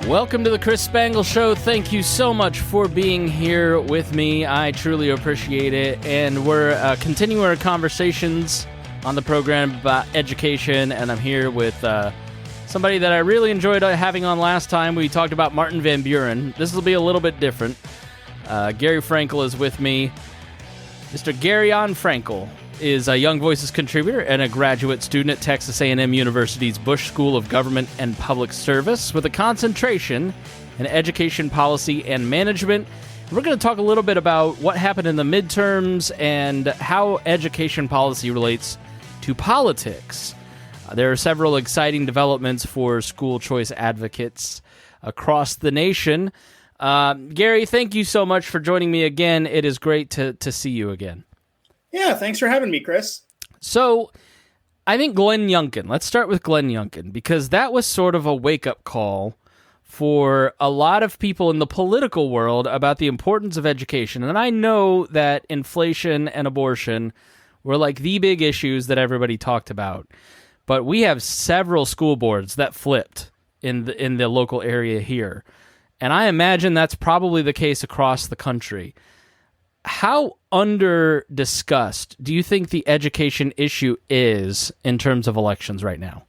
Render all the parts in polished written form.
Welcome to the Chris Spangle Show. Thank you so much for being here with me. I truly appreciate it. And we're continuing our conversations on the program about education. And I'm here with somebody that I really enjoyed having on last time. We talked about Martin Van Buren. This will be a little bit different. Gary Frankel is with me. Mr. Garion Frankel is a Young Voices contributor and a graduate student at Texas A&M University's Bush School of Government and Public Service with a concentration in education policy and management. We're going to talk a little bit about what happened in the midterms and how education policy relates to politics. There are several exciting developments for school choice advocates across the nation. Gary, thank you so much for joining me again. It is great to see you again. Yeah, thanks for having me, Chris. So, I think Glenn Youngkin, let's start with Glenn Youngkin, because that was sort of a wake-up call for a lot of people in the political world about the importance of education. And I know that inflation and abortion were like the big issues that everybody talked about. But we have several school boards that flipped in the local area here. And I imagine that's probably the case across the country. How under-discussed do you think the education issue is in terms of elections right now?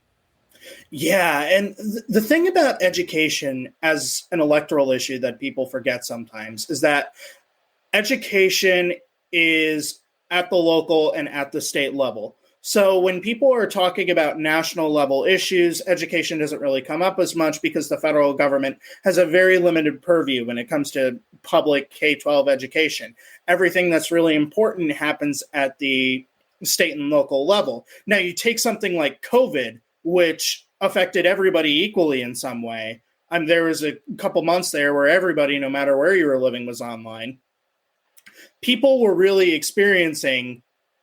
Yeah, and the thing about education as an electoral issue that people forget sometimes is that education is at the local and at the state level. So when people are talking about national level issues, education doesn't really come up as much because the federal government has a very limited purview when it comes to public K-12 education. Everything that's really important happens at the state and local level. Now, you take something like COVID, which affected everybody equally in some way. There was a couple months there where everybody, no matter where you were living, was online. People were really experiencing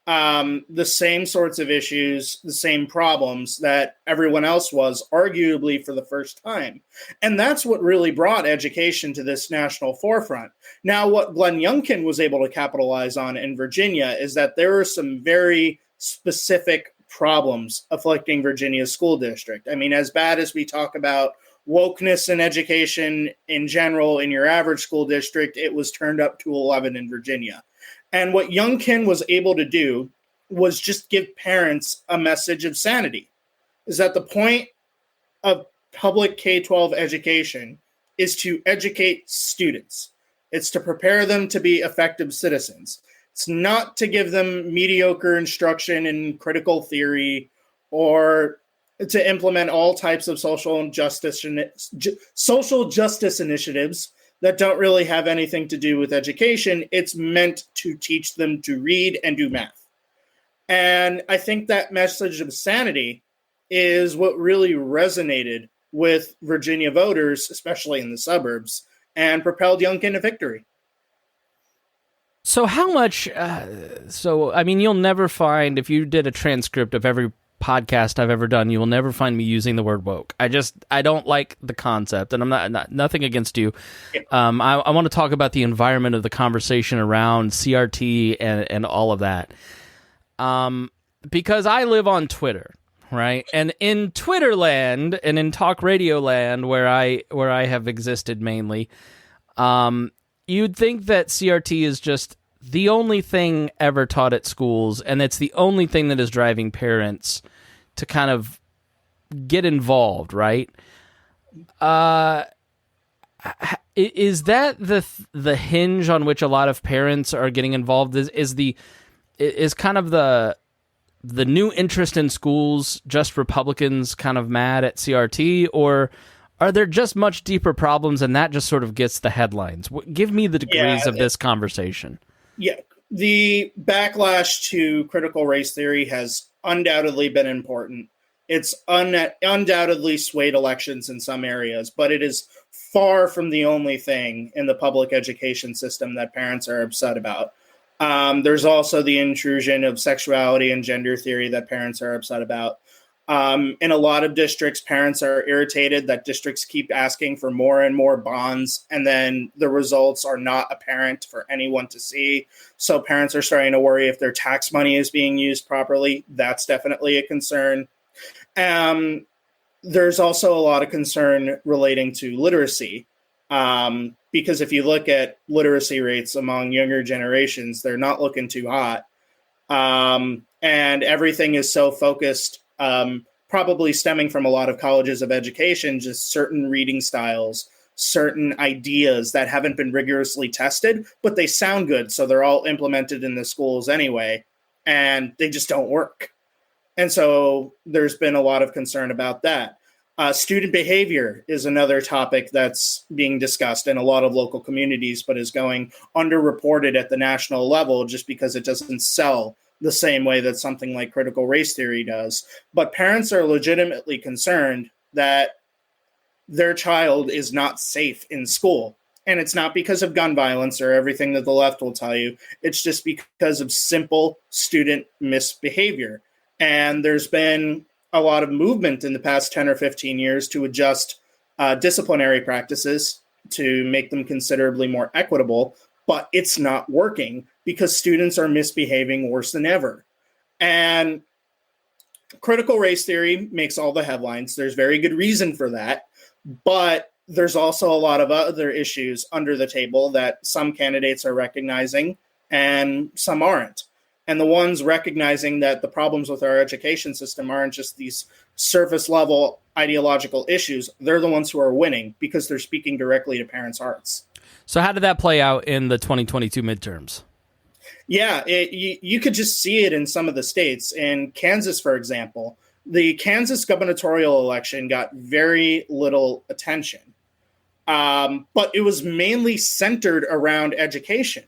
the same sorts of issues, the same problems that everyone else was, arguably for the first time. And that's what really brought education to this national forefront. Now, what Glenn Youngkin was able to capitalize on in Virginia is that there are some very specific problems afflicting Virginia's school district. I mean, as bad as we talk about wokeness in education in general in your average school district, it was turned up to 11 in Virginia. And what Youngkin was able to do was just give parents a message of sanity, is that the point of public K-12 education is to educate students. It's to prepare them to be effective citizens. It's not to give them mediocre instruction in critical theory or to implement all types of social justice initiatives that don't really have anything to do with education. It's meant to teach them to read and do math. And I think that message of sanity is what really resonated with Virginia voters, especially in the suburbs, and propelled Youngkin to victory. So how much, you'll never find, if you did a transcript of every podcast I've ever done, you will never find me using the word woke. I don't like the concept, and I'm not nothing against you. I want to talk about the environment of the conversation around CRT and all of that. Because I live on Twitter, right? And in Twitter land and in talk radio land where I have existed mainly, you'd think that CRT is just the only thing ever taught at schools, and it's the only thing that is driving parents to kind of get involved, right? Is that the hinge on which a lot of parents are getting involved? Is kind of the new interest in schools just Republicans kind of mad at CRT, or are there just much deeper problems and that just sort of gets the headlines? Give me the degrees of this conversation. Yeah, the backlash to critical race theory has undoubtedly been important. It's undoubtedly swayed elections in some areas, but it is far from the only thing in the public education system that parents are upset about. There's also the intrusion of sexuality and gender theory that parents are upset about. In a lot of districts, parents are irritated that districts keep asking for more and more bonds, and then the results are not apparent for anyone to see. So parents are starting to worry if their tax money is being used properly. That's definitely a concern. there's also a lot of concern relating to literacy, because if you look at literacy rates among younger generations, they're not looking too hot. And everything is so focused, probably stemming from a lot of colleges of education, just certain reading styles, certain ideas that haven't been rigorously tested, but they sound good. So they're all implemented in the schools anyway, and they just don't work. And so there's been a lot of concern about that. Student behavior is another topic that's being discussed in a lot of local communities, but is going underreported at the national level just because it doesn't sell the same way that something like critical race theory does. But parents are legitimately concerned that their child is not safe in school. And it's not because of gun violence or everything that the left will tell you. It's just because of simple student misbehavior. And there's been a lot of movement in the past 10 or 15 years to adjust disciplinary practices to make them considerably more equitable, but it's not working because students are misbehaving worse than ever. And critical race theory makes all the headlines. There's very good reason for that, but there's also a lot of other issues under the table that some candidates are recognizing and some aren't. And the ones recognizing that the problems with our education system aren't just these surface level ideological issues, they're the ones who are winning because they're speaking directly to parents' hearts. So how did that play out in the 2022 midterms? Yeah, you could just see it in some of the states. In Kansas, for example, the Kansas gubernatorial election got very little attention, but it was mainly centered around education.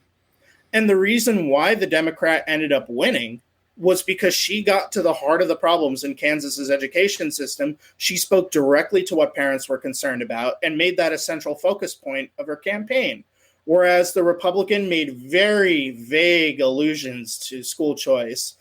And the reason why the Democrat ended up winning was because she got to the heart of the problems in Kansas's education system. She spoke directly to what parents were concerned about and made that a central focus point of her campaign. Whereas the Republican made very vague allusions to school choice.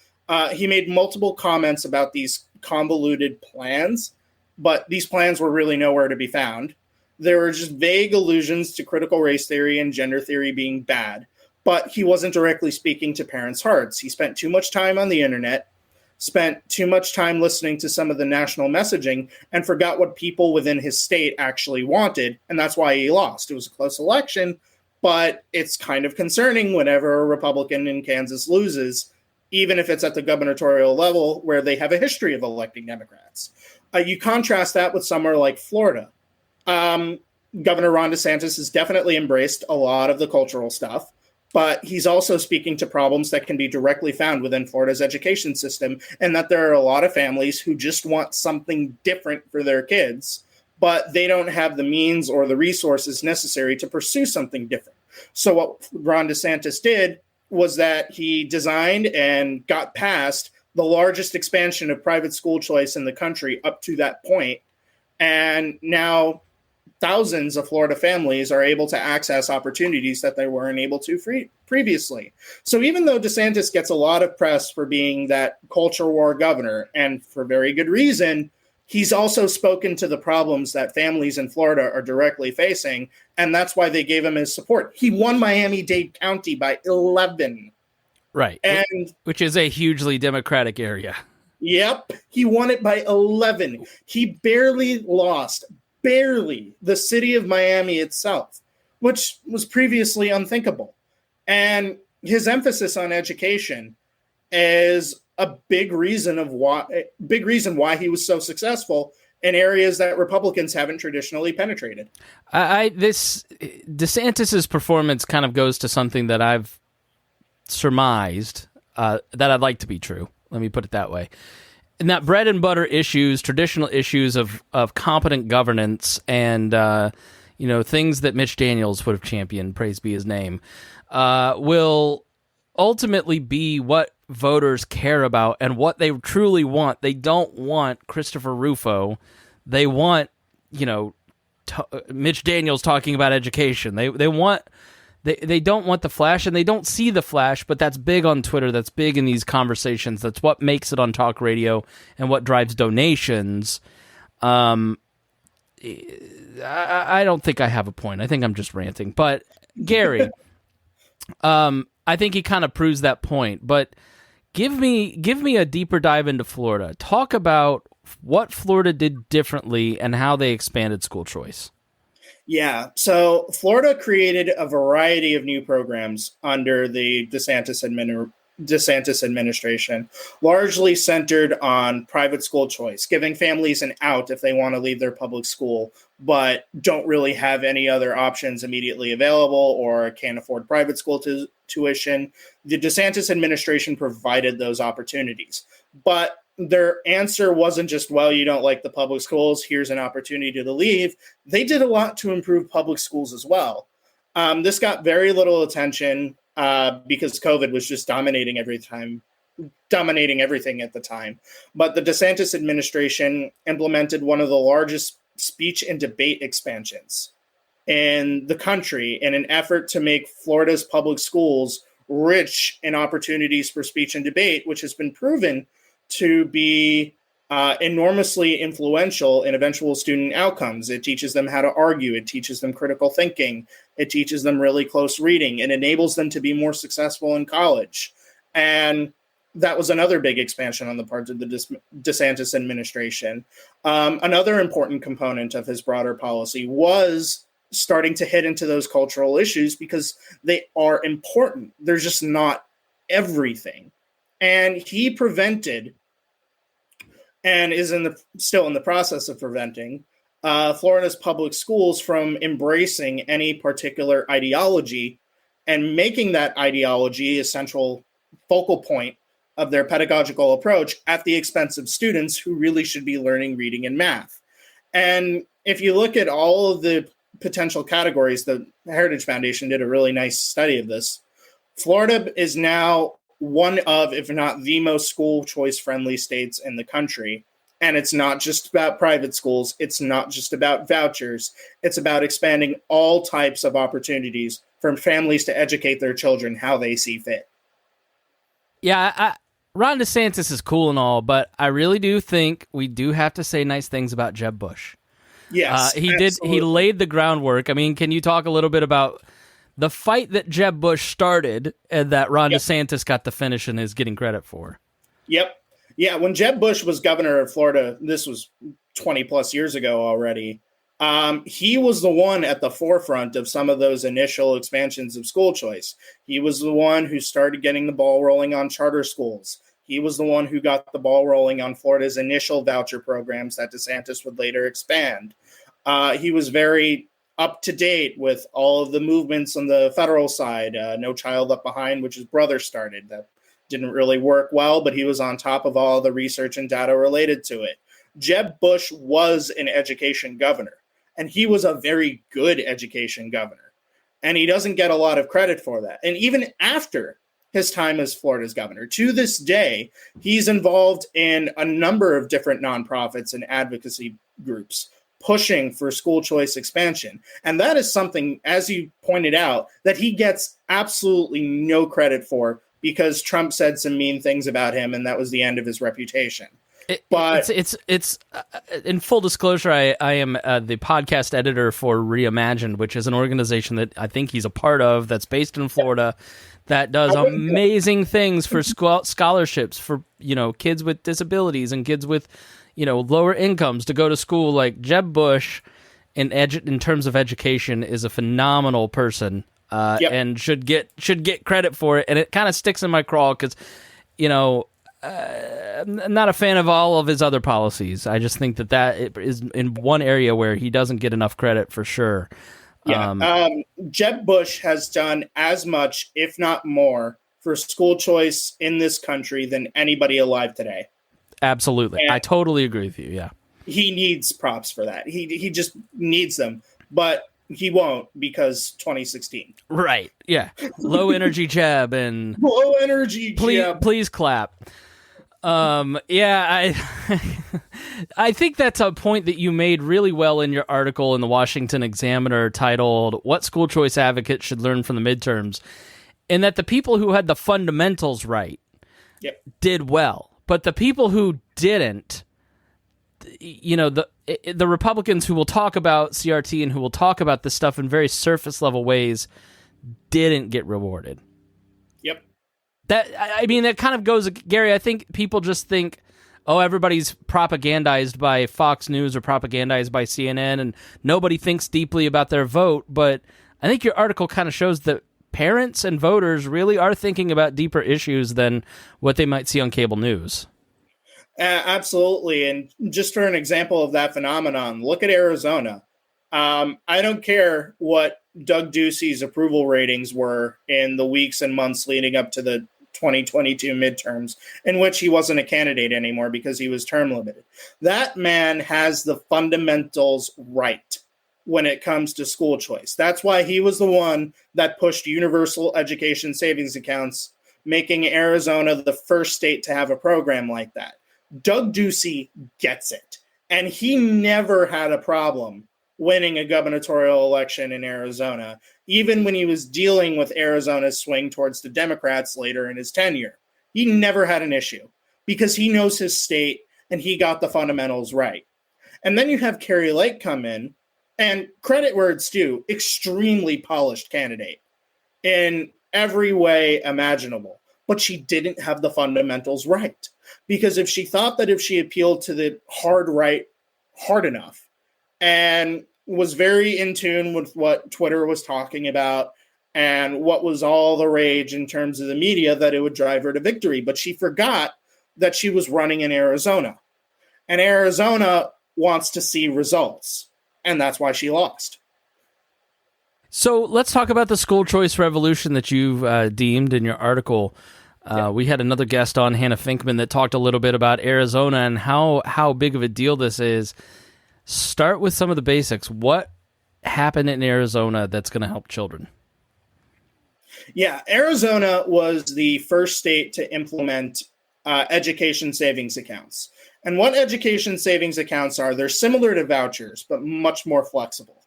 He made multiple comments about these convoluted plans, but these plans were really nowhere to be found. There were just vague allusions to critical race theory and gender theory being bad. But he wasn't directly speaking to parents' hearts. He spent too much time on the internet, spent too much time listening to some of the national messaging, and forgot what people within his state actually wanted, and that's why he lost. It was a close election, but it's kind of concerning whenever a Republican in Kansas loses, even if it's at the gubernatorial level where they have a history of electing Democrats. You contrast that with somewhere like Florida. Governor Ron DeSantis has definitely embraced a lot of the cultural stuff, but he's also speaking to problems that can be directly found within Florida's education system, and that there are a lot of families who just want something different for their kids, but they don't have the means or the resources necessary to pursue something different. So what Ron DeSantis did was that he designed and got past the largest expansion of private school choice in the country up to that point, and now thousands of Florida families are able to access opportunities that they weren't able to previously. So even though DeSantis gets a lot of press for being that culture war governor, and for very good reason, he's also spoken to the problems that families in Florida are directly facing, and that's why they gave him his support. He won Miami-Dade County by 11. Right, and which is a hugely Democratic area. Yep, he won it by 11. He barely lost the city of Miami itself, which was previously unthinkable. And his emphasis on education is a big reason why he was so successful in areas that Republicans haven't traditionally penetrated. This DeSantis's performance kind of goes to something that I've surmised that I'd like to be true. Let me put it that way. And that bread and butter issues, traditional issues of competent governance, and things that Mitch Daniels would have championed, praise be his name, will ultimately be what voters care about and what they truly want. They don't want Christopher Rufo. They want, Mitch Daniels talking about education. They want. They don't want the flash, and they don't see the flash, but that's big on Twitter. That's big in these conversations. That's what makes it on talk radio and what drives donations. I don't think I have a point. I think I'm just ranting. But Gary, I think he kind of proves that point. But give me a deeper dive into Florida. Talk about what Florida did differently and how they expanded school choice. Yeah. So Florida created a variety of new programs under the DeSantis administration, largely centered on private school choice, giving families an out if they want to leave their public school, but don't really have any other options immediately available or can't afford private school tuition. The DeSantis administration provided those opportunities. But their answer wasn't just, well, you don't like the public schools, here's an opportunity to leave. They did a lot to improve public schools as well. This got very little attention because COVID was just dominating everything at the time. But the DeSantis administration implemented one of the largest speech and debate expansions in the country in an effort to make Florida's public schools rich in opportunities for speech and debate, which has been proven to be enormously influential in eventual student outcomes. It teaches them how to argue. It teaches them critical thinking. It teaches them really close reading. It enables them to be more successful in college. And that was another big expansion on the part of the DeSantis administration. Another important component of his broader policy was starting to hit into those cultural issues because they are important. They're just not everything. And he prevented, and is still in the process of preventing, Florida's public schools from embracing any particular ideology and making that ideology a central focal point of their pedagogical approach at the expense of students who really should be learning reading and math. And if you look at all of the potential categories, the Heritage Foundation did a really nice study of this. Florida is now one of, if not the most school choice friendly states in the country. And it's not just about private schools. It's not just about vouchers. It's about expanding all types of opportunities for families to educate their children how they see fit. Yeah, Ron DeSantis is cool and all, but I really do think we do have to say nice things about Jeb Bush. Yes, he laid the groundwork. I mean, can you talk a little bit about the fight that Jeb Bush started and that Ron DeSantis got the finish and is getting credit for? Yep. Yeah, when Jeb Bush was governor of Florida, this was 20 plus years ago already, he was the one at the forefront of some of those initial expansions of school choice. He was the one who started getting the ball rolling on charter schools. He was the one who got the ball rolling on Florida's initial voucher programs that DeSantis would later expand. He was very up to date with all of the movements on the federal side. No Child Left Behind, which his brother started. That didn't really work well, but he was on top of all the research and data related to it. Jeb Bush was an education governor, and he was a very good education governor. And he doesn't get a lot of credit for that. And even after his time as Florida's governor, to this day, he's involved in a number of different nonprofits and advocacy groups pushing for school choice expansion. And that is something, as you pointed out, that he gets absolutely no credit for because Trump said some mean things about him, and that was the end of his reputation. It's in full disclosure, I am the podcast editor for Reimagined, which is an organization that I think he's a part of that's based in Florida that does amazing things for scholarships for, kids with disabilities and kids with, lower incomes to go to school. Like Jeb Bush in terms of education is a phenomenal person and should get credit for it. And it kind of sticks in my craw because, I'm not a fan of all of his other policies. I just think that is in one area where he doesn't get enough credit for sure. Jeb Bush has done as much, if not more, for school choice in this country than anybody alive today. Absolutely. And I totally agree with you. Yeah. He needs props for that. He just needs them, but he won't because 2016. Right. Yeah. Low energy Jeb and low energy Jeb. Please clap. I think that's a point that you made really well in your article in the Washington Examiner titled "What School Choice Advocates Should Learn from the Midterms," and that the people who had the fundamentals right did well, but the people who didn't, the Republicans who will talk about CRT and who will talk about this stuff in very surface level ways didn't get rewarded. Yep. That kind of goes, Gary, I think people just think, oh, everybody's propagandized by Fox News or propagandized by CNN, and nobody thinks deeply about their vote. But I think your article kind of shows that parents and voters really are thinking about deeper issues than what they might see on cable news. Absolutely. And just for an example of that phenomenon, look at Arizona. I don't care what Doug Ducey's approval ratings were in the weeks and months leading up to the 2022 midterms, in which he wasn't a candidate anymore because he was term limited. That man has the fundamentals right when it comes to school choice. That's why he was the one that pushed universal education savings accounts, making Arizona the first state to have a program like that. Doug Ducey gets it. And he never had a problem winning a gubernatorial election in Arizona, even when he was dealing with Arizona's swing towards the Democrats later in his tenure. He never had an issue because he knows his state and he got the fundamentals right. And then you have Kari Lake come in, and credit where it's due, extremely polished candidate in every way imaginable. But she didn't have the fundamentals right. Because if she thought that if she appealed to the hard right hard enough and was very in tune with what Twitter was talking about and what was all the rage in terms of the media, that it would drive her to victory. But she forgot that she was running in Arizona. And Arizona wants to see results. And that's why she lost. So let's talk about the school choice revolution that you've deemed in your article. We had another guest on, Hannah Finkman, that talked a little bit about Arizona and how big of a deal this is. Start with some of the basics. What happened in Arizona that's going to help children? Yeah, Arizona was the first state to implement education savings accounts. And what education savings accounts are, they're similar to vouchers, but much more flexible.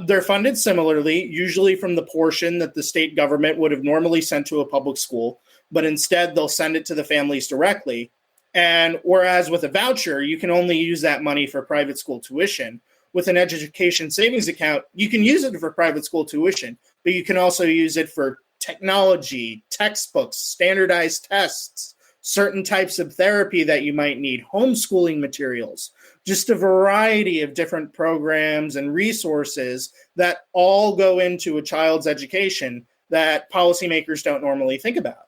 They're funded similarly, usually from the portion that the state government would have normally sent to a public school, but instead they'll send it to the families directly. And whereas with a voucher, you can only use that money for private school tuition, with an education savings account, you can use it for private school tuition, but you can also use it for technology, textbooks, standardized tests, certain types of therapy that you might need, homeschooling materials, just a variety of different programs and resources that all go into a child's education that policymakers don't normally think about.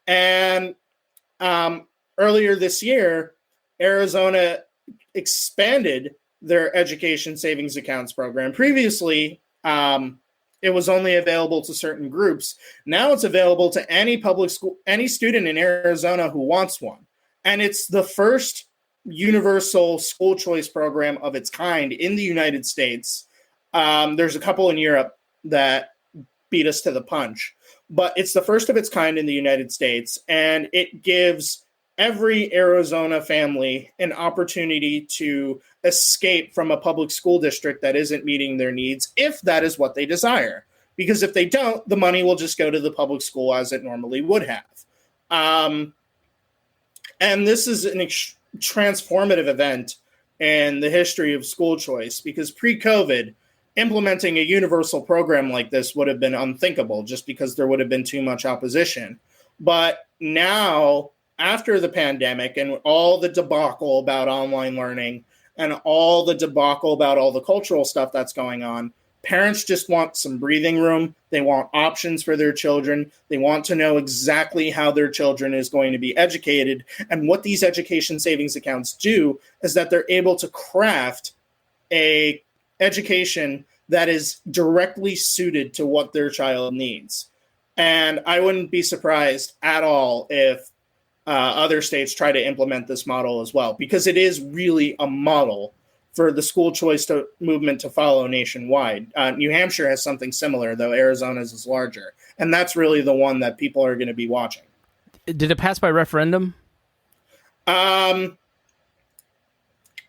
And earlier this year, Arizona expanded their education savings accounts program. Previously, it was only available to certain groups. Now it's available to any public school, any student in Arizona who wants one. And it's the first universal school choice program of its kind in the United States. There's a couple in Europe that beat us to the punch, but it's the first of its kind in the United States. And it gives every Arizona family an opportunity to escape from a public school district that isn't meeting their needs, if that is what they desire. Because if they don't, the money will just go to the public school as it normally would have. And this is an transformative event in the history of school choice, because pre-COVID, implementing a universal program like this would have been unthinkable just because there would have been too much opposition. But now, after the pandemic and all the debacle about online learning and all the debacle about all the cultural stuff that's going on, parents just want some breathing room. They want options for their children. They want to know exactly how their children is going to be educated. And what these education savings accounts do is that they're able to craft a education that is directly suited to what their child needs. And I wouldn't be surprised at all if other states try to implement this model as well, because it is really a model for the school choice movement to follow nationwide. New Hampshire has something similar, though Arizona's is larger. And that's really the one that people are going to be watching. Did it pass by referendum?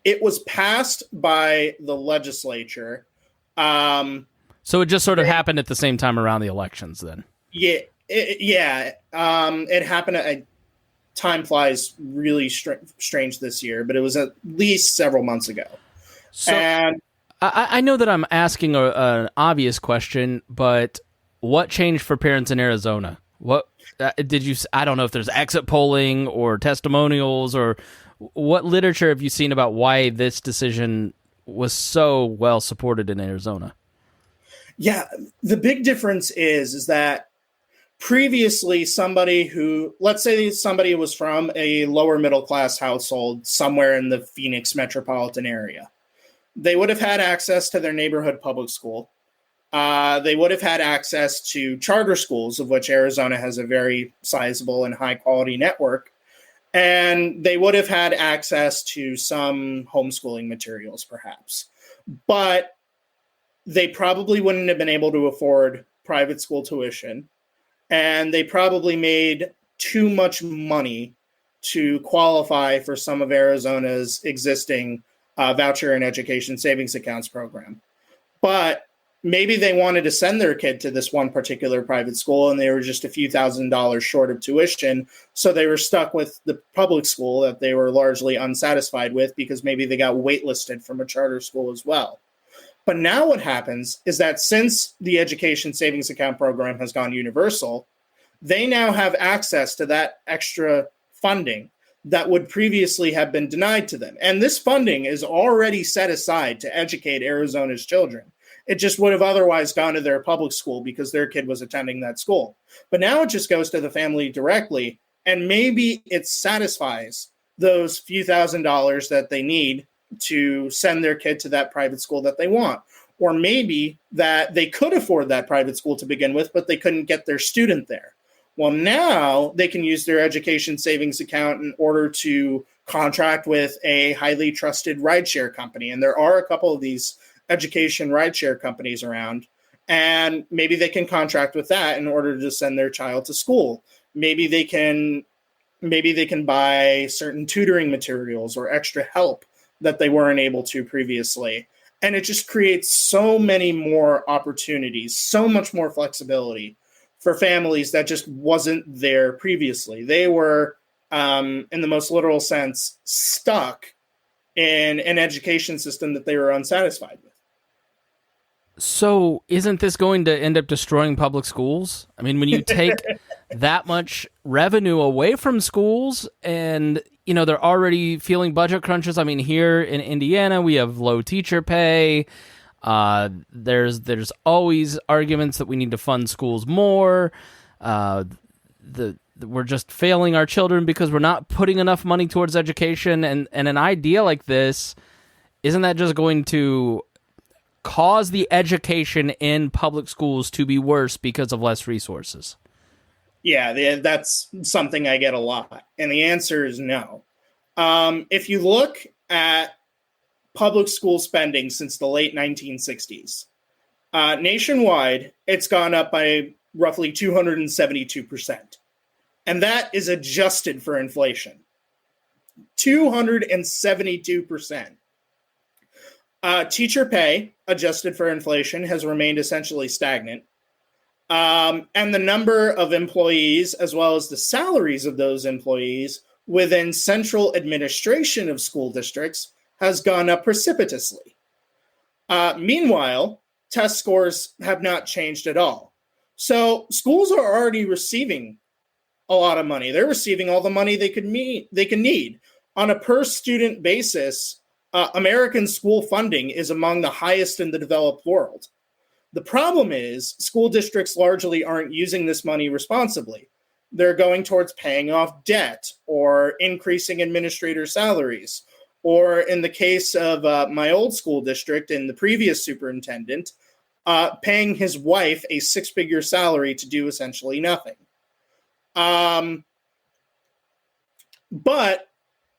It was passed by the legislature. So it just sort of happened at the same time around the elections then? Yeah. It happened time flies really strange this year, but it was at least several months ago. So and I know that I'm asking an obvious question, but what changed for parents in Arizona? What did you? I don't know if there's exit polling or testimonials or What literature have you seen about why this decision was so well supported in Arizona? Yeah, the big difference is that previously somebody who, let's say somebody was from a lower middle class household somewhere in the Phoenix metropolitan area, they would have had access to their neighborhood public school. They would have had access to charter schools, of which Arizona has a very sizable and high quality network. And they would have had access to some homeschooling materials, perhaps. But they probably wouldn't have been able to afford private school tuition. And they probably made too much money to qualify for some of Arizona's existing voucher and education savings accounts program. But maybe they wanted to send their kid to this one particular private school and they were just a few $1,000s short of tuition. So they were stuck with the public school that they were largely unsatisfied with because maybe they got waitlisted from a charter school as well. But now what happens is that since the education savings account program has gone universal, they now have access to that extra funding that would previously have been denied to them. And this funding is already set aside to educate Arizona's children. It just would have otherwise gone to their public school because their kid was attending that school. But now it just goes to the family directly, and maybe it satisfies those few $1,000s that they need to send their kid to that private school that they want. Or maybe that they could afford that private school to begin with, but they couldn't get their student there. Well, now they can use their education savings account in order to contract with a highly trusted rideshare company. And there are a couple of these education rideshare companies around. And maybe they can contract with that in order to send their child to school. Maybe they can buy certain tutoring materials or extra help that they weren't able to previously. And it just creates so many more opportunities, so much more flexibility for families that just wasn't there previously. They were, in the most literal sense, stuck in an education system that they were unsatisfied with. So isn't this going to end up destroying public schools? I mean, when you take that much revenue away from schools and, you know, they're already feeling budget crunches. I mean, here in Indiana, we have low teacher pay. There's always arguments that we need to fund schools more. We're just failing our children because we're not putting enough money towards education. And an idea like this, isn't that just going to cause the education in public schools to be worse because of less resources? Yeah, that's something I get a lot. And the answer is no. If you look at public school spending since the late 1960s, nationwide, it's gone up by roughly 272%. And that is adjusted for inflation. 272%. Teacher pay, adjusted for inflation, has remained essentially stagnant. And the number of employees, as well as the salaries of those employees within central administration of school districts, has gone up precipitously. Meanwhile, test scores have not changed at all. So schools are already receiving a lot of money. They're receiving all the money they can need. On a per student basis, American school funding is among the highest in the developed world. The problem is school districts largely aren't using this money responsibly. They're going towards paying off debt or increasing administrator salaries. Or in the case of my old school district and the previous superintendent, paying his wife a six-figure salary to do essentially nothing.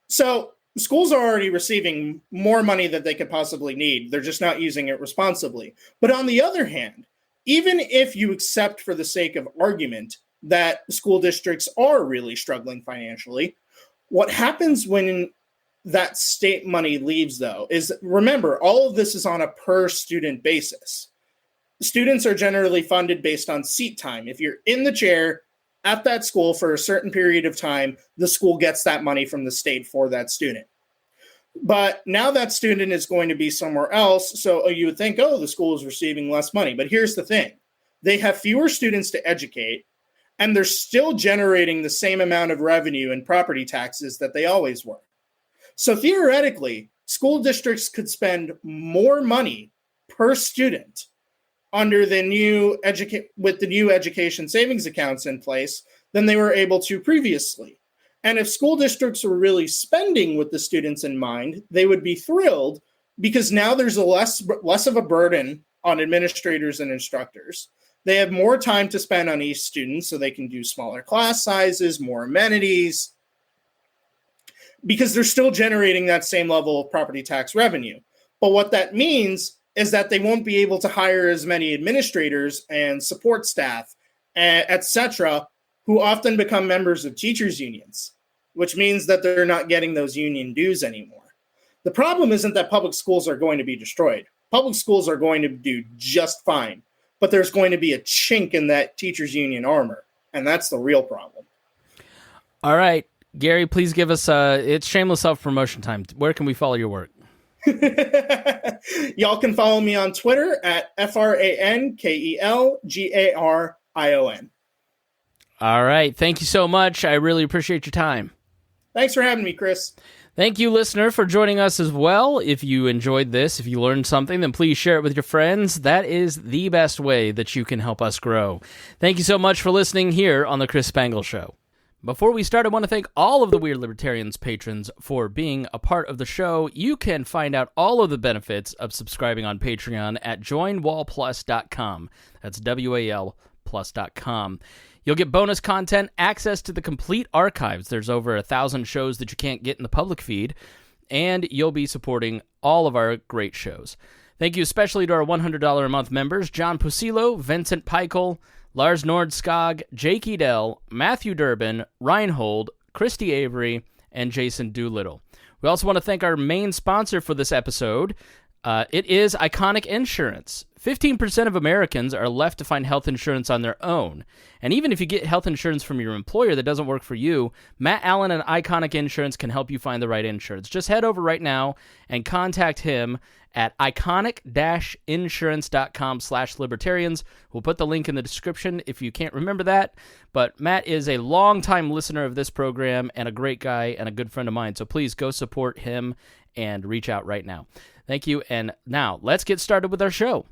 So schools are already receiving more money than they could possibly need. They're just not using it responsibly. But on the other hand, even if you accept for the sake of argument that school districts are really struggling financially, what happens when that state money leaves, though, is, remember, all of this is on a per student basis. Students are generally funded based on seat time. If you're in the chair at that school for a certain period of time, the school gets that money from the state for that student. But now that student is going to be somewhere else, so you would think, oh, the school is receiving less money. But here's the thing. They have fewer students to educate, and they're still generating the same amount of revenue and property taxes that they always were. So theoretically, school districts could spend more money per student under the new with the new education savings accounts in place than they were able to previously. And if school districts were really spending with the students in mind, they would be thrilled because now there's a less of a burden on administrators and instructors. They have more time to spend on each student, so they can do smaller class sizes, more amenities, because they're still generating that same level of property tax revenue. But what that means is that they won't be able to hire as many administrators and support staff, etc., who often become members of teachers' unions, which means that they're not getting those union dues anymore. The problem isn't that public schools are going to be destroyed. Public schools are going to do just fine, but there's going to be a chink in that teachers' union armor, and that's the real problem. All right, Gary, please give us it's shameless self-promotion time. Where can we follow your work? Y'all can follow me on Twitter at FrankelGarion. All right. Thank you so much. I really appreciate your time. Thanks for having me, Chris. Thank you, listener, for joining us as well. If you enjoyed this, if you learned something, then please share it with your friends. That is the best way that you can help us grow. Thank you so much for listening here on The Chris Spangle Show. Before we start, I want to thank all of the Weird Libertarians patrons for being a part of the show. You can find out all of the benefits of subscribing on Patreon at joinwalplus.com. That's WAL plus.com. You'll get bonus content, access to the complete archives. There's over 1,000 shows that you can't get in the public feed, and you'll be supporting all of our great shows. Thank you especially to our $100 a month members, John Pusilo, Vincent Peichel, Lars Nordskog, Jake Edel, Matthew Durbin, Reinhold, Christy Avery, and Jason Doolittle. We also want to thank our main sponsor for this episode. It is Iconic Insurance. 15% of Americans are left to find health insurance on their own. And even if you get health insurance from your employer that doesn't work for you, Matt Allen and Iconic Insurance can help you find the right insurance. Just head over right now and contact him at iconic-insurance.com/libertarians. We'll put the link in the description if you can't remember that. But Matt is a longtime listener of this program and a great guy and a good friend of mine. So please go support him and reach out right now. Thank you. And now let's get started with our show.